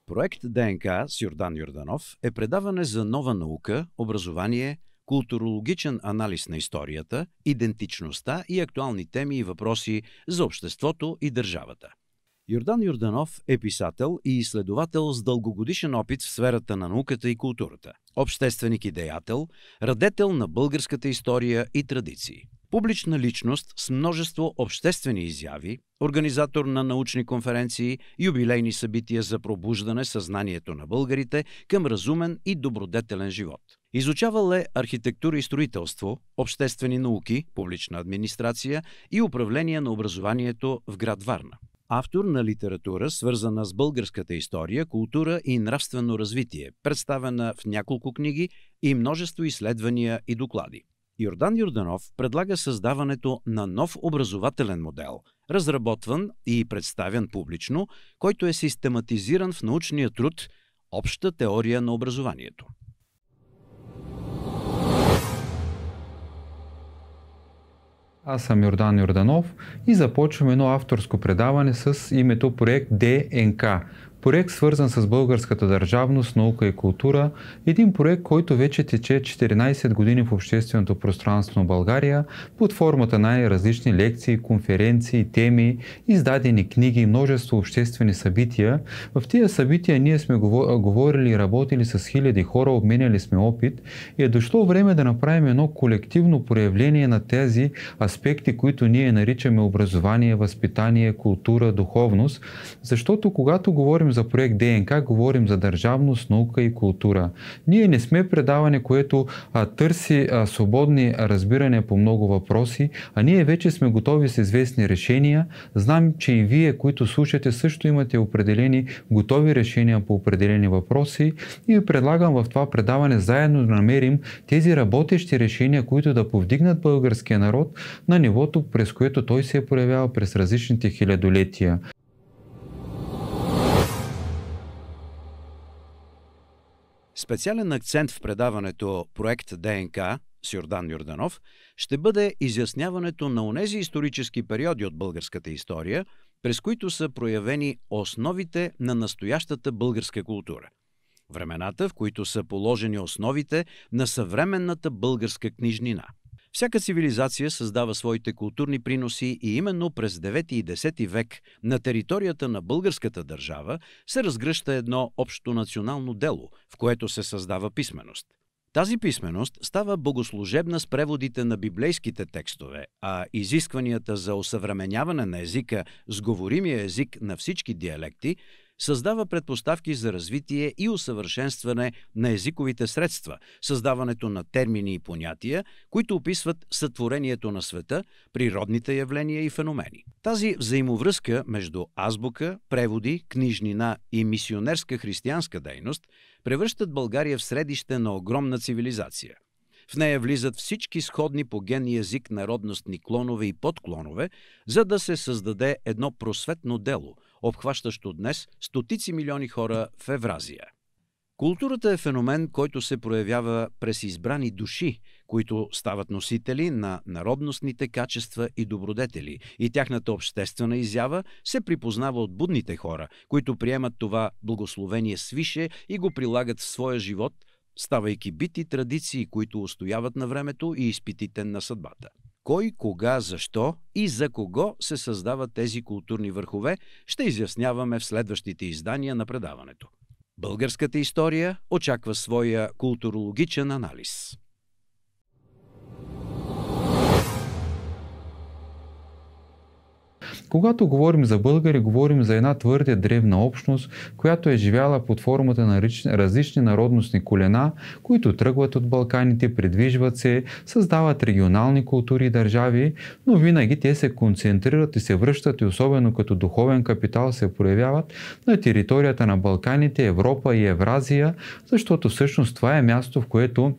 Проект ДНК с Йордан Йорданов е предаване за нова наука, образование, културологичен анализ на историята, идентичността и актуални теми и въпроси за обществото и държавата. Йордан Йорданов е писател и изследовател с дългогодишен опит в сферата на науката и културата, общественик и деятел, радетел на българската история и традиции. Публична личност с множество обществени изяви, организатор на научни конференции, юбилейни събития за пробуждане съзнанието на българите към разумен и добродетелен живот. Изучавал е архитектура и строителство, обществени науки, публична администрация и управление на образованието в град Варна. Автор на литература, свързана с българската история, култура и нравствено развитие, представена в няколко книги и множество изследвания и доклади. Йордан Йорданов предлага създаването на нов образователен модел, разработван и представен публично, който е систематизиран в научния труд «Обща теория на образованието». Аз съм Йордан Йорданов и започвам едно авторско предаване с името проект ДНК. Проект, свързан с българската държавност, наука и култура. Един проект, който вече тече 14 години в общественото пространство на България под формата на най-различни лекции, конференции, теми, издадени книги и множество обществени събития. В тези събития ние сме говорили и работили с хиляди хора, обменяли сме опит и е дошло време да направим едно колективно проявление на тези аспекти, които ние наричаме образование, възпитание, култура, духовност, защото когато говорим за проект ДНК, говорим за държавност, наука и култура. Ние не сме предаване, което търси свободни разбирания по много въпроси, а ние вече сме готови с известни решения. Знам, че и вие, които слушате, също имате определени готови решения по определени въпроси и ви предлагам в това предаване заедно да намерим тези работещи решения, които да повдигнат българския народ на нивото, през което той се е проявявал през различните хилядолетия. Специален акцент в предаването «Проект ДНК» с Йордан Йорданов ще бъде изясняването на онези исторически периоди от българската история, през които са проявени основите на настоящата българска култура. Времената, в които са положени основите на съвременната българска книжнина. Всяка цивилизация създава своите културни приноси и именно през 9 и 10 век на територията на българската държава се разгръща едно общо национално дело, в което се създава писменост. Тази писменост става богослужебна с преводите на библейските текстове, а изискванията за осъвременяване на езика с говоримия език на всички диалекти създава предпоставки за развитие и усъвършенстване на езиковите средства, създаването на термини и понятия, които описват сътворението на света, природните явления и феномени. Тази взаимовръзка между азбука, преводи, книжнина и мисионерска християнска дейност превръщат България в средище на огромна цивилизация. В нея влизат всички сходни по генни език народностни клонове и подклонове, за да се създаде едно просветно дело, обхващащо днес стотици милиони хора в Евразия. Културата е феномен, който се проявява през избрани души, които стават носители на народностните качества и добродетели, и тяхната обществена изява се припознава от будните хора, които приемат това благословение свише и го прилагат в своя живот, ставайки бити традиции, които устояват на времето и изпитите на съдбата. Кой, кога, защо и за кого се създават тези културни върхове, ще изясняваме в следващите издания на предаването. Българската история очаква своя културологичен анализ. Когато говорим за българи, говорим за една твърде древна общност, която е живяла под формата на различни народностни колена, които тръгват от Балканите, придвижват се, създават регионални култури и държави, но винаги те се концентрират и се връщат и особено като духовен капитал се проявяват на територията на Балканите, Европа и Евразия, защото всъщност това е място, в което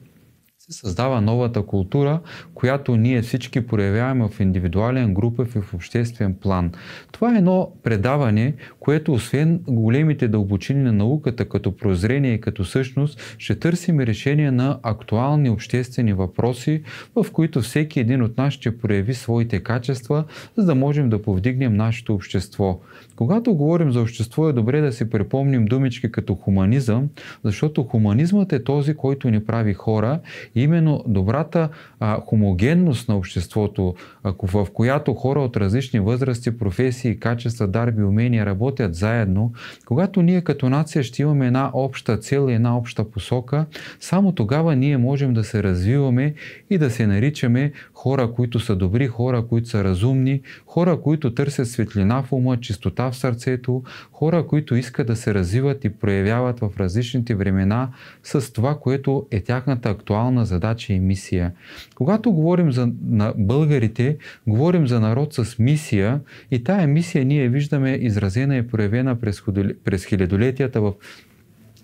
се създава новата култура, която ние всички проявяваме в индивидуален, групов и в обществен план. Това е едно предаване, което освен големите дълбочини на науката като прозрение и като същност, ще търсим решение на актуални обществени въпроси, в които всеки един от нас ще прояви своите качества, за да можем да повдигнем нашето общество. Когато говорим за общество, е добре да си припомним думички като хуманизъм, защото хуманизмът е този, който ни прави хора. И именно добрата хомогенност на обществото, в която хора от различни възрасти, професии, качества, дарби, умения работят заедно, когато ние като нация ще имаме една обща цел и една обща посока, само тогава ние можем да се развиваме и да се наричаме хора, които са добри, хора, които са разумни, хора, които търсят светлина в ума, чистота в сърцето, хора, които искат да се развиват и проявяват в различните времена с това, което е тяхната актуална задача и мисия. Когато говорим за българите, говорим за народ с мисия и тая мисия ние виждаме изразена и проявена през хилядолетията в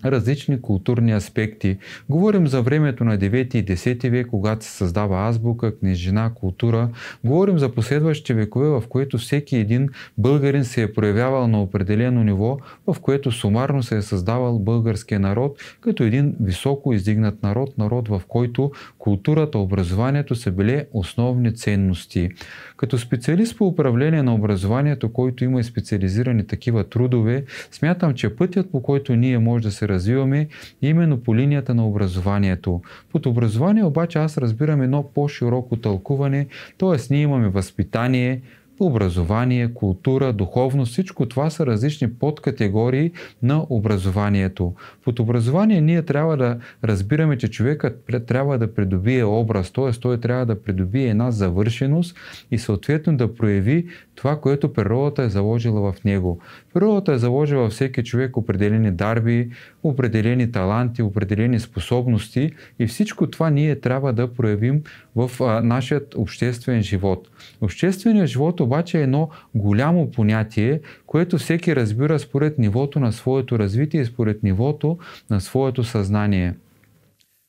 различни културни аспекти. Говорим за времето на 9 и 10 век, когато се създава азбука, книжина, култура. Говорим за последващите векове, в което всеки един българин се е проявявал на определено ниво, в което сумарно се е създавал българския народ, като един високо издигнат народ, в който културата, образованието са били основни ценности. Като специалист по управление на образованието, който има и специализирани такива трудове, смятам, че пътят, по който ние може да се развиваме, именно по линията на образованието. Под образование обаче аз разбирам едно по-широко тълкуване, т.е. ние имаме възпитание, образование, култура, духовност, всичко това са различни подкатегории на образованието. Под образование ние трябва да разбираме, че човекът трябва да придобие образ, т.е. той трябва да придобие една завършеност и съответно да прояви това, което природата е заложила в него. Природата е заложила във всеки човек определени дарби, определени таланти, определени способности и всичко това ние трябва да проявим в нашия обществен живот. Общественият живот обаче е едно голямо понятие, което всеки разбира според нивото на своето развитие и според нивото на своето съзнание.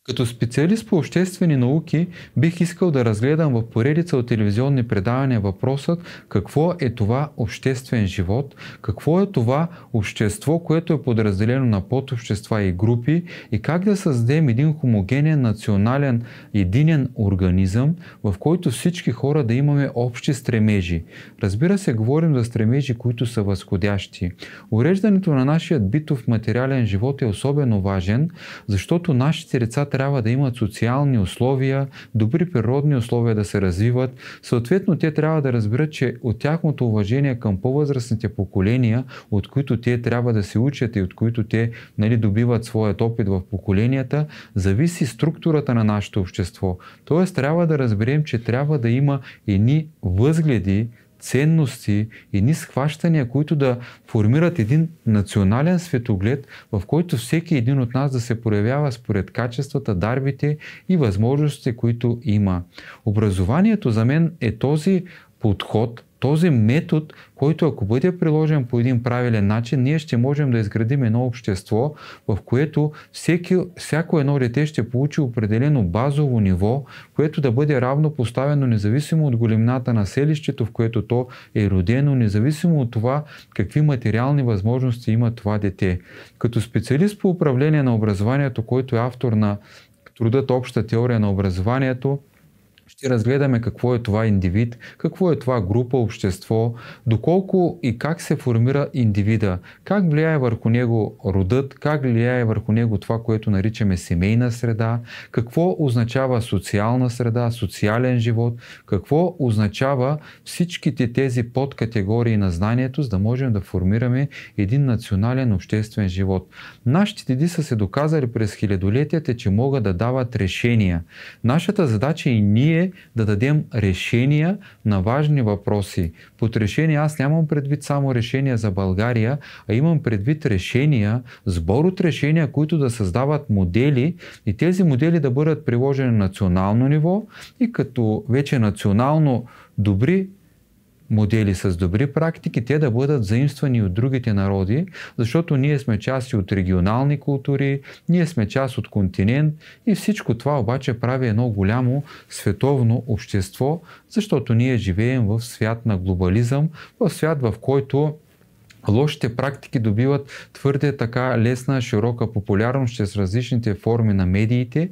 Като специалист по обществени науки бих искал да разгледам в поредица от телевизионни предавания въпросът какво е това обществен живот, какво е това общество, което е подразделено на подобщества и групи и как да създадем един хомогенен, национален, единен организъм, в който всички хора да имаме общи стремежи. Разбира се, говорим за стремежи, които са възходящи. Уреждането на нашия битов материален живот е особено важен, защото нашите деца трябва да имат социални условия, добри природни условия да се развиват. Съответно, те трябва да разберат, че от тяхното уважение към по-възрастните поколения, от които те трябва да се учат и от които те добиват своят опит в поколенията, зависи структурата на нашето общество. Тоест, трябва да разберем, че трябва да има едни възгледи, ценности, едни схващания, които да формират един национален светоглед, в който всеки един от нас да се проявява според качествата, дарбите и възможностите, които има. Образованието за мен е този подход, този метод, който ако бъде приложен по един правилен начин, ние ще можем да изградим едно общество, в което всяко едно дете ще получи определено базово ниво, което да бъде равнопоставено независимо от големината на селището, в което то е родено, независимо от това какви материални възможности има това дете. Като специалист по управление на образованието, който е автор на трудът Обща теория на образованието, ще разгледаме какво е това индивид, какво е това група, общество, доколко и как се формира индивида, как влияе върху него родът, как влияе върху него това, което наричаме семейна среда, какво означава социална среда, социален живот, какво означава всичките тези подкатегории на знанието, за да можем да формираме един национален обществен живот. Нашите деди са се доказали през хилядолетията, че могат да дават решения. Нашата задача и ние да дадем решения на важни въпроси. Под решение аз нямам предвид само решения за България, а имам предвид решения, сбор от решения, които да създават модели и тези модели да бъдат приложени на национално ниво и като вече национално добри модели с добри практики, те да бъдат заимствани от другите народи, защото ние сме част от регионални култури, ние сме част от континент и всичко това обаче прави едно голямо световно общество, защото ние живеем в свят на глобализъм, в свят, в който лошите практики добиват твърде така лесна, широка популярност чрез различните форми на медиите.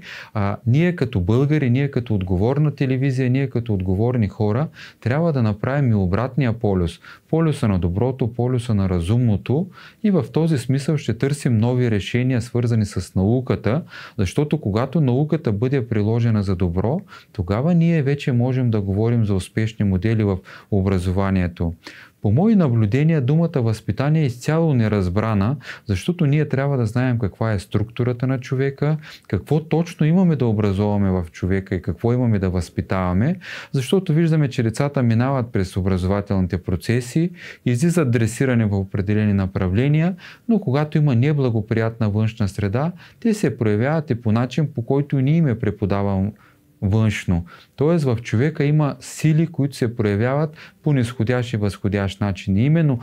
Ние като българи, ние като отговорна телевизия, ние като отговорни хора трябва да направим и обратния полюс. Полюса на доброто, полюса на разумното и в този смисъл ще търсим нови решения, свързани с науката, защото когато науката бъде приложена за добро, тогава ние вече можем да говорим за успешни модели в образованието. По мои наблюдения, думата възпитание е изцяло неразбрана, защото ние трябва да знаем каква е структурата на човека, какво точно имаме да образоваме в човека и какво имаме да възпитаваме, защото виждаме, че децата минават през образователните процеси, излизат дресиране в определени направления, но когато има неблагоприятна външна среда, те се проявяват и по начин, по който ние им преподаваме външно. Тоест в човека има сили, които се проявяват по низходящ и възходящ начин. И именно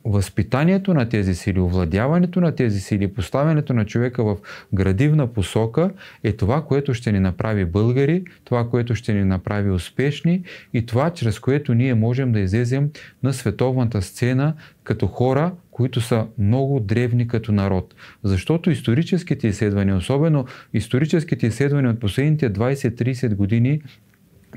възпитанието на тези сили, овладяването на тези сили, поставянето на човека в градивна посока е това, което ще ни направи българи, това, което ще ни направи успешни и това, чрез което ние можем да излезем на световната сцена като хора, които са много древни като народ. Защото историческите изследвания, особено историческите изследвания от последните 20-30 години,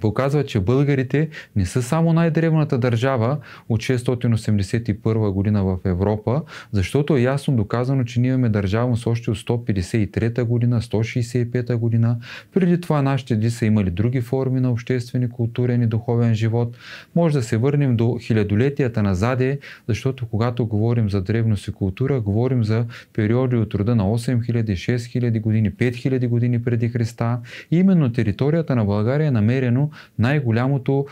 показва, че българите не са само най-древната държава от 681 година в Европа, защото е ясно доказано, че ние имаме държавност още от 153 година, 165 година. Преди това нашите деди са имали други форми на обществени, културен и духовен живот. Може да се върнем до хилядолетията назаде, защото когато говорим за древност и култура, говорим за периоди от рода на 8000, 6000 години, 5000 години преди Христа. И именно територията на България е намерено най-голямото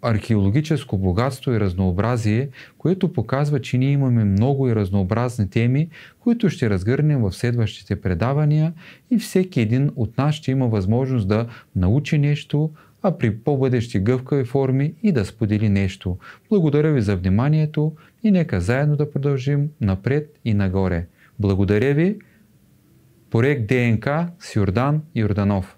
археологическо богатство и разнообразие, което показва, че ние имаме много и разнообразни теми, които ще разгърнем в следващите предавания и всеки един от нас ще има възможност да научи нещо, а при по-бъдещи гъвкави форми и да сподели нещо. Благодаря ви за вниманието и нека заедно да продължим напред и нагоре. Благодаря ви. Проект ДНК с Йордан Йорданов.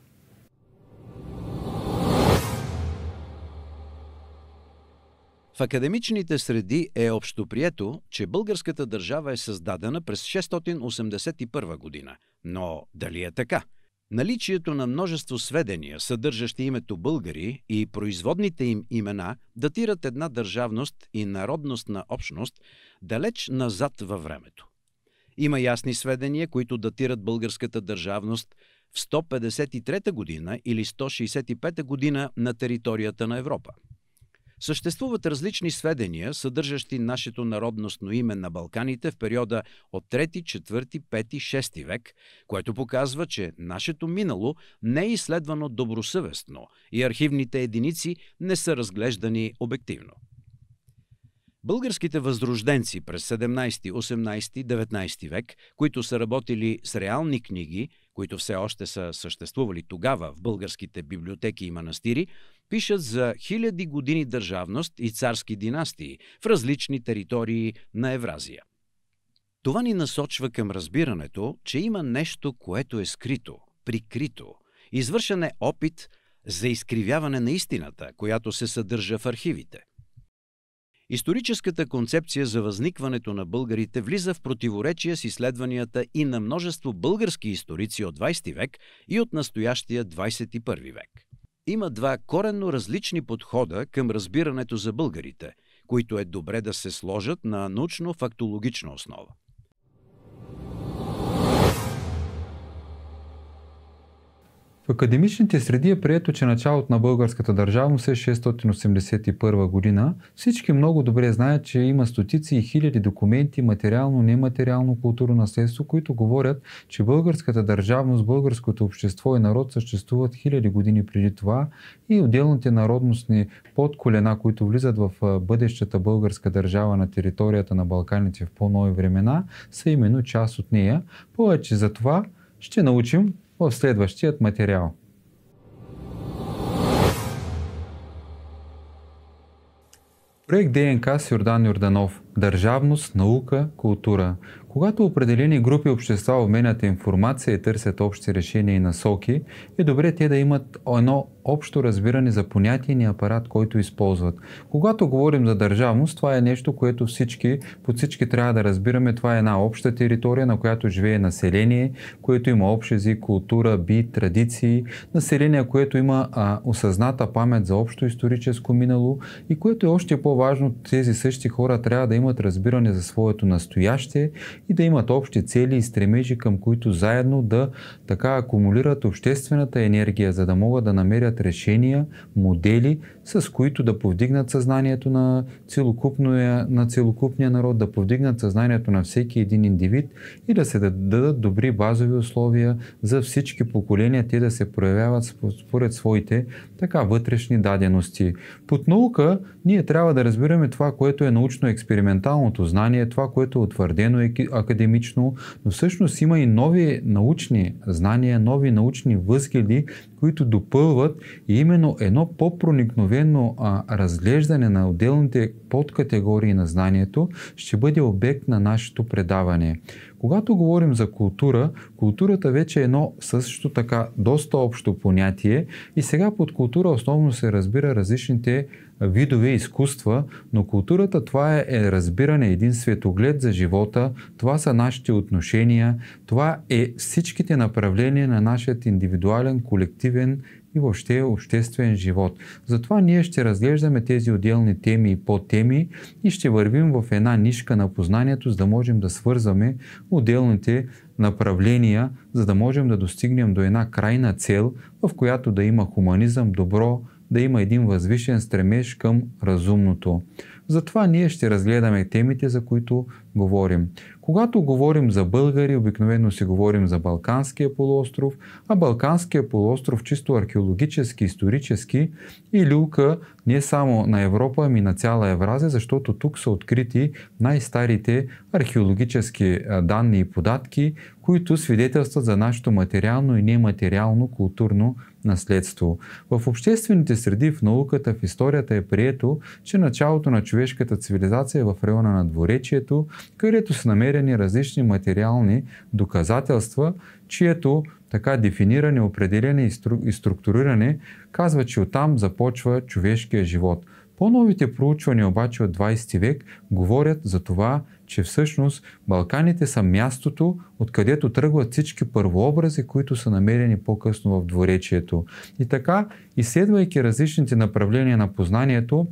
В академичните среди е общоприето, че българската държава е създадена през 681 година. Но дали е така? Наличието на множество сведения, съдържащи името българи и производните им имена, датират една държавност и народностна общност далеч назад във времето. Има ясни сведения, които датират българската държавност в 153 година или 165 година на територията на Европа. Съществуват различни сведения, съдържащи нашето народностно име на Балканите в периода от 3, 4, 5, 6 век, което показва, че нашето минало не е изследвано добросъвестно и архивните единици не са разглеждани обективно. Българските възрожденци през 17, 18, 19 век, които са работили с реални книги, които все още са съществували тогава в българските библиотеки и манастири, пишат за хиляди години държавност и царски династии в различни територии на Евразия. Това ни насочва към разбирането, че има нещо, което е скрито, прикрито. Извършен е опит за изкривяване на истината, която се съдържа в архивите. Историческата концепция за възникването на българите влиза в противоречие с изследванията и на множество български историци от 20 век и от настоящия 21 век. Има два коренно различни подхода към разбирането за българите, които е добре да се сложат на научно-фактологична основа. В академичните среди е прието, че началото на българската държавност е 681 година. Всички много добре знаят, че има стотици и хиляди документи, материално, нематериално културно наследство, които говорят, че българската държавност, българското общество и народ съществуват хиляди години преди това и отделните народностни подколена, които влизат в бъдещата българска държава на територията на Балканите в по-нови времена, са именно част от нея. Повече за това ще научим в следващият материал. Проект ДНК с Йордан Йорданов. Държавност, наука, култура. Когато определени групи общества обменят информация и търсят общи решения и насоки, е добре те да имат едно общо разбиране за понятийния апарат, който използват. Когато говорим за държавност, това е нещо, което под всички трябва да разбираме. Това е една обща територия, на която живее население, което има общ език, култура, бит, традиции, население, което има осъзната памет за общо историческо минало и което е още по-важно, тези същи хора трябва да имат разбиране за своето настояще и да имат общи цели и стремежи, към които заедно да така акумулират обществената енергия, за да могат да намерят решения, модели, с които да повдигнат съзнанието на целокупния народ, да повдигнат съзнанието на всеки един индивид и да се дадат добри базови условия за всички поколения, те да се проявяват според своите така вътрешни дадености. Под наука ние трябва да разбираме това, което е научно-експерименталното знание, това, което е утвърдено академично, но всъщност има и нови научни знания, нови научни възгледи, които допълват и именно едно по-проникновено разглеждане на отделните подкатегории на знанието ще бъде обект на нашето предаване. Когато говорим за култура, културата вече е едно също така доста общо понятие и сега под култура основно се разбира различните видове изкуства, но културата това е разбиране, един светоглед за живота, това са нашите отношения, това е всичките направления на нашия индивидуален, колективен и въобще обществен живот. Затова ние ще разглеждаме тези отделни теми и подтеми и ще вървим в една нишка на познанието, за да можем да свързваме отделните направления, за да можем да достигнем до една крайна цел, в която да има хуманизъм, добро, да има един възвишен стремеж към разумното. Затова ние ще разгледаме темите, за които говорим. Когато говорим за българи, обикновено си говорим за Балканския полуостров, а Балканския полуостров чисто археологически, исторически и люлка не само на Европа, ами на цяла Евразия, защото тук са открити най-старите археологически данни и податки, които свидетелстват за нашето материално и нематериално културно наследство. В обществените среди, в науката, в историята е прието, че началото на човешката цивилизация е в района на Двуречието, където са намерени различни материални доказателства, чието така дефиниране, определене и структуриране казва, че оттам започва човешкия живот. По-новите проучвания обаче от 20 век говорят за това, че всъщност Балканите са мястото, откъдето тръгват всички първообрази, които са намерени по-късно в Двуречието. И така, изследвайки различните направления на познанието,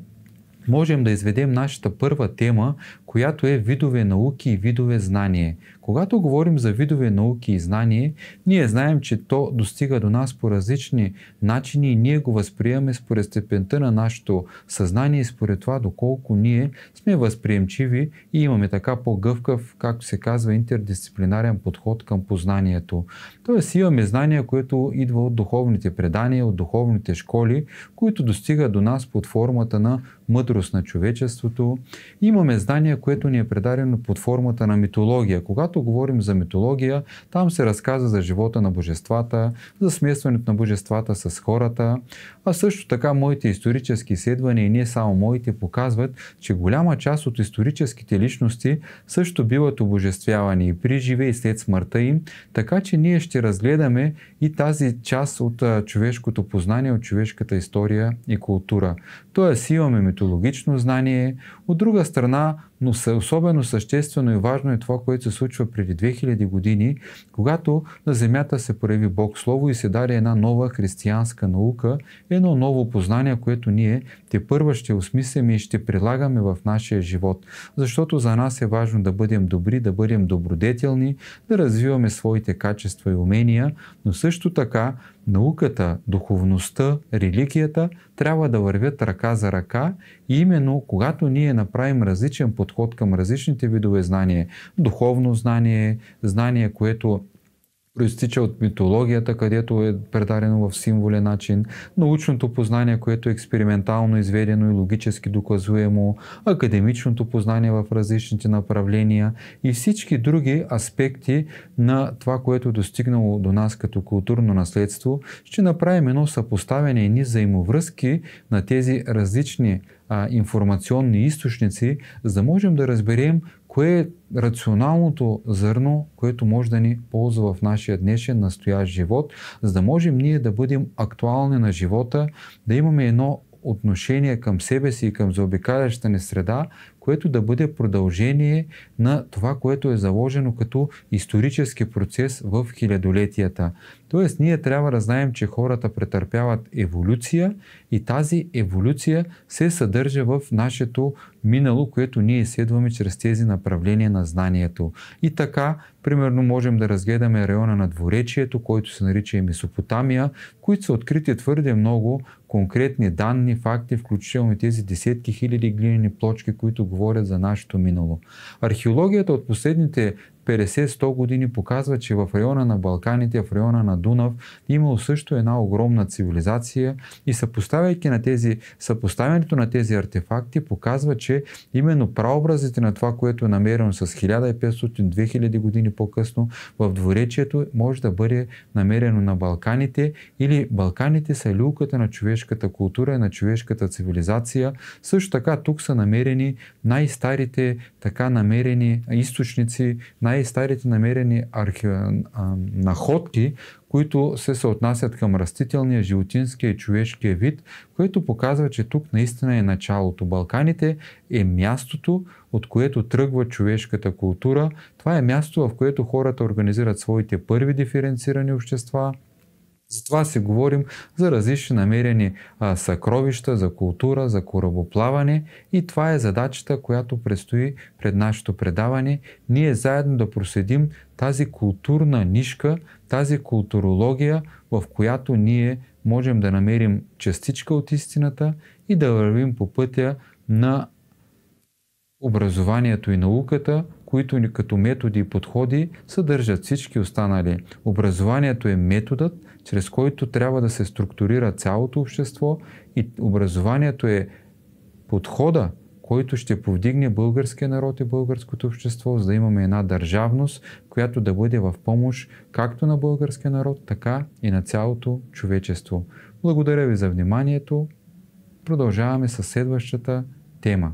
можем да изведем нашата първа тема, която е видове науки и видове знание. Когато говорим за видове науки и знание, ние знаем, че то достига до нас по различни начини и ние го възприемаме според степента на нашето съзнание и според това доколко ние сме възприемчиви и имаме така по-гъвкав, както се казва, интердисциплинарен подход към познанието. Тоест имаме знания, което идва от духовните предания, от духовните школи, които достигат до нас под формата на мъдрост на човечеството. Имаме знания, което ни е предадено под формата на митология. Когато говорим за митология, там се разказва за живота на божествата, за смесването на божествата с хората, а също така моите исторически изследвания и не само моите показват, че голяма част от историческите личности също биват обожествявани и при живе и след смъртта им, така че ние ще разгледаме и тази част от човешкото познание, от човешката история и култура. Тоест имаме митологично знание, от друга страна, но особено съществено и важно е това, което се случва преди 2000 години, когато на Земята се прояви Бог Слово и се даде една нова християнска наука, едно ново познание, което ние тепърва ще осмисляме и ще прилагаме в нашия живот. Защото за нас е важно да бъдем добри, да бъдем добродетелни, да развиваме своите качества и умения, но също така науката, духовността, религията трябва да вървят ръка за ръка и именно когато ние направим различен подход към различните видове знание, духовно знание, знание, което проистича от митологията, където е предадено в символен начин, научното познание, което е експериментално изведено и логически доказуемо, академичното познание в различните направления и всички други аспекти на това, което е достигнало до нас като културно наследство. Ще направим едно съпоставяне и ни взаимовръзки на тези различни информационни източници, за да можем да разберем кое е рационалното зърно, което може да ни ползва в нашия днешен настоящ живот, за да можем ние да бъдем актуални на живота, да имаме едно отношение към себе си и към заобикалящата ни среда, което да бъде продължение на това, което е заложено като исторически процес в хилядолетията. Тоест, ние трябва да знаем, че хората претърпяват еволюция и тази еволюция се съдържа в нашето минало, което ние изследваме чрез тези направления на знанието. И така, примерно, можем да разгледаме района на Двуречието, който се нарича и Месопотамия, в които са открити твърде много конкретни данни, факти, включително и тези десетки хиляди глинени плочки, които говорят за нашето минало. Археологията от последните 50-100 години показва, че в района на Балканите, в района на Дунав имало също една огромна цивилизация и съпоставянето на тези артефакти показва, че именно прообразите на това, което е намерено с 1500-2000 години по-късно в Двуречието, може да бъде намерено на Балканите, или Балканите са люлката на човешката култура и на човешката цивилизация. Също така тук са намерени най-старите намерени източници, най-старите намерени находки, които се съотнасят към растителния, животинския и човешкия вид, което показва, че тук наистина е началото. Балканите е мястото, от което тръгва човешката култура. Това е място, в което хората организират своите първи диференцирани общества. Затова си говорим за различни намерени съкровища, за култура, за корабоплаване, и това е задачата, която предстои пред нашето предаване. Ние заедно да проследим тази културна нишка, тази културология, в която ние можем да намерим частичка от истината и да вървим по пътя на образованието и науката, които като методи и подходи съдържат всички останали. Образованието е методът, чрез който трябва да се структурира цялото общество, и образованието е подхода, който ще повдигне българския народ и българското общество, за да имаме една държавност, която да бъде в помощ както на българския народ, така и на цялото човечество. Благодаря ви за вниманието. Продължаваме със следващата тема.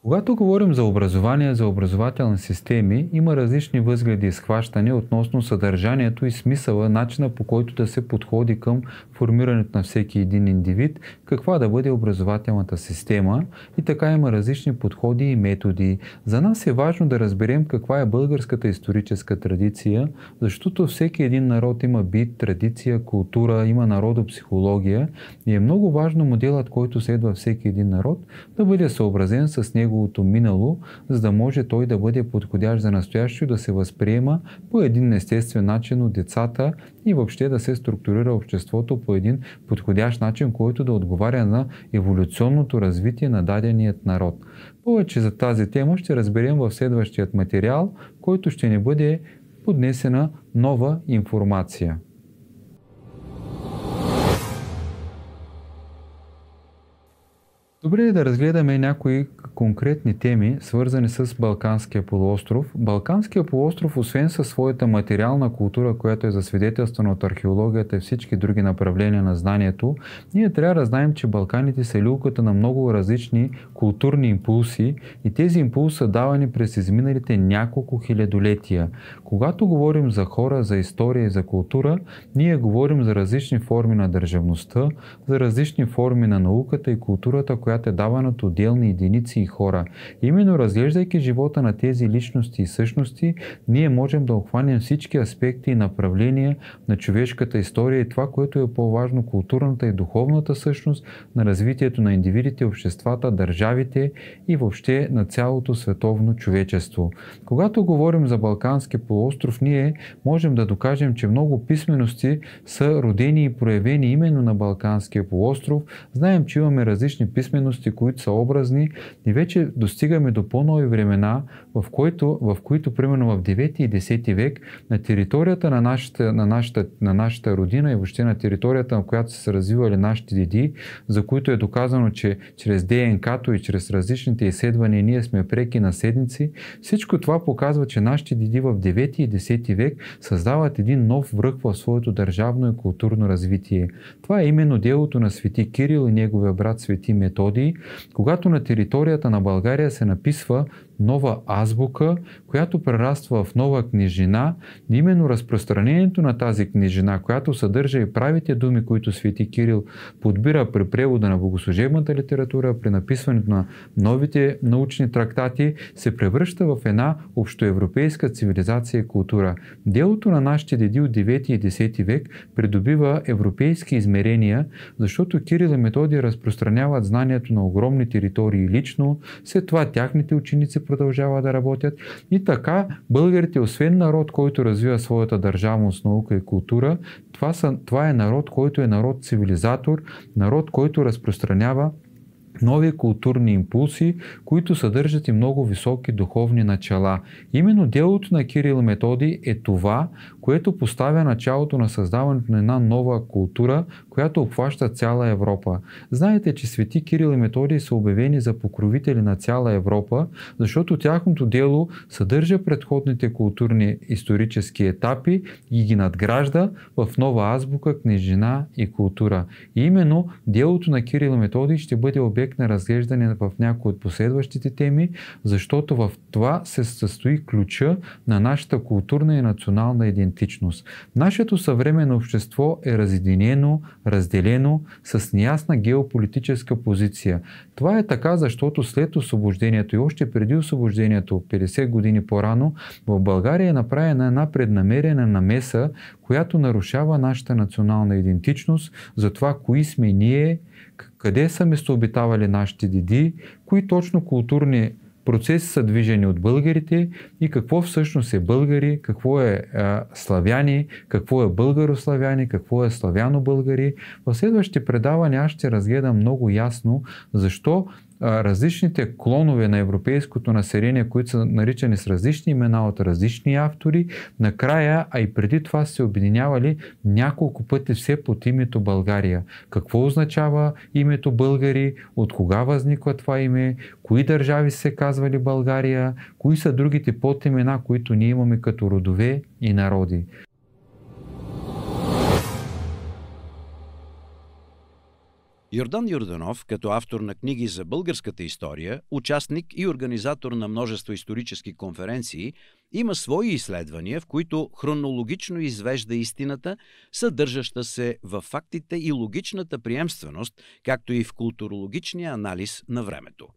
Когато говорим за образование, за образователни системи, има различни възгледи и схващания относно съдържанието и смисъла, начина по който да се подходи към формирането на всеки един индивид, каква да бъде образователната система, и така има различни подходи и методи. За нас е важно да разберем каква е българската историческа традиция, защото всеки един народ има бит, традиция, култура, има народопсихология и е много важно моделът, който следва всеки един народ, да бъде съобразен с неговото минало, за да може той да бъде подходящ за настоящето, да се възприема по един естествен начин от децата и въобще да се структурира обществото по един подходящ начин, който да отговаря на еволюционното развитие на даденият народ. Повече за тази тема ще разберем в следващият материал, който ще ни бъде поднесена нова информация. Добре е да разгледаме някои конкретни теми, свързани с Балканския полуостров. Балканския полуостров, освен със своята материална култура, която е засвидетелствана от археологията и всички други направления на знанието, ние трябва да знаем, че Балканите са люлката на много различни културни импулси и тези импулси са давани през изминалите няколко хилядолетия. Когато говорим за хора, за история и за култура, ние говорим за различни форми на държавността, за различни форми на науката и културата, която е давана от отделни единици и хора. Именно разглеждайки живота на тези личности и същности, ние можем да обхванем всички аспекти и направления на човешката история и това, което е по-важно, културната и духовната същност на развитието на индивидите, обществата, държавите и въобще на цялото световно човечество. Когато говорим за Балкански полуостров, ние можем да докажем, че много писмености са родени и проявени именно на Балканския полуостров. Знаем, че имаме различни писмености, които са образни, и вече достигаме до по-нови времена, в които примерно в 9 и 10 век на територията на нашата родина и въобще на територията, на която са се развивали нашите деди, за които е доказано, че чрез ДНК-то и чрез различните изследвания ние сме преки наследници, всичко това показва, че нашите деди в 9 и 10 век създават един нов връх в своето държавно и културно развитие. Това е именно делото на свети Кирил и неговия брат свети Методий, когато на територията на България се написва нова азбука, която прераства в нова книжина. Именно разпространението на тази книжина, която съдържа и правите думи, които свети Кирил подбира при превода на богослужебната литература, при написването на новите научни трактати, се превръща в една общоевропейска цивилизация и култура. Делото на нашите деди от 9 и 10 век придобива европейски измерения, защото Кирил и Методий разпространяват знанието на огромни територии лично, след това тяхните ученици продължават да работят и така българите, освен народ, който развива своята държавност, наука и култура, това е народ, който е народ цивилизатор, народ, който разпространява нови културни импулси, които съдържат и много високи духовни начала. Именно делото на Кирил и Методий е това, което поставя началото на създаването на една нова култура, която обхваща цяла Европа. Знаете, че свети Кирил и Методий са обявени за покровители на цяла Европа, защото тяхното дело съдържа предходните културни исторически етапи и ги надгражда в нова азбука, книжина и култура. И именно делото на Кирил и Методий ще бъде обект на разглеждане в някои от последващите теми, защото в това се състои ключа на нашата културна и национална идентичност. Нашето съвременно общество е разединено, разделено, с неясна геополитическа позиция. Това е така, защото след освобождението и още преди освобождението, 50 години по-рано, в България е направена една преднамерена намеса, която нарушава нашата национална идентичност за това кои сме ние, къде са местообитавали нашите деди, кои точно културни процеси са движени от българите и какво всъщност е българи, какво е славяни, какво е българославяни, какво е славяно-българи. В следващите предавания аз ще разгледам много ясно защо различните клонове на европейското население, които са наричани с различни имена от различни автори, накрая, а и преди това се обединявали няколко пъти все под името България. Какво означава името българи, от кога възниква това име, кои държави се казвали България, кои са другите подимена, които ние имаме като родове и народи. Йордан Йорданов, като автор на книги за българската история, участник и организатор на множество исторически конференции, има свои изследвания, в които хронологично извежда истината, съдържаща се в фактите и логичната приемственост, както и в културологичния анализ на времето.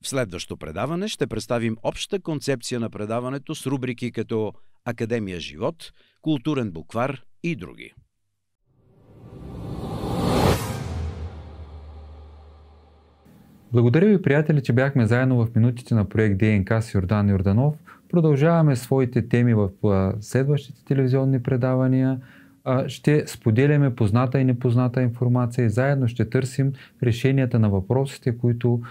В следващо предаване ще представим обща концепция на предаването с рубрики като Академия живот, Културен буквар и други. Благодаря ви, приятели, че бяхме заедно в минутите на проект ДНК с Йордан Йорданов. Продължаваме своите теми в следващите телевизионни предавания. Ще споделяме позната и непозната информация и заедно ще търсим решенията на въпросите, които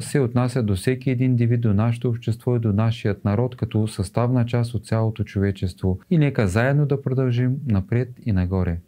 се отнасят до всеки един индивид, до нашето общество и до нашият народ, като съставна част от цялото човечество. И нека заедно да продължим напред и нагоре.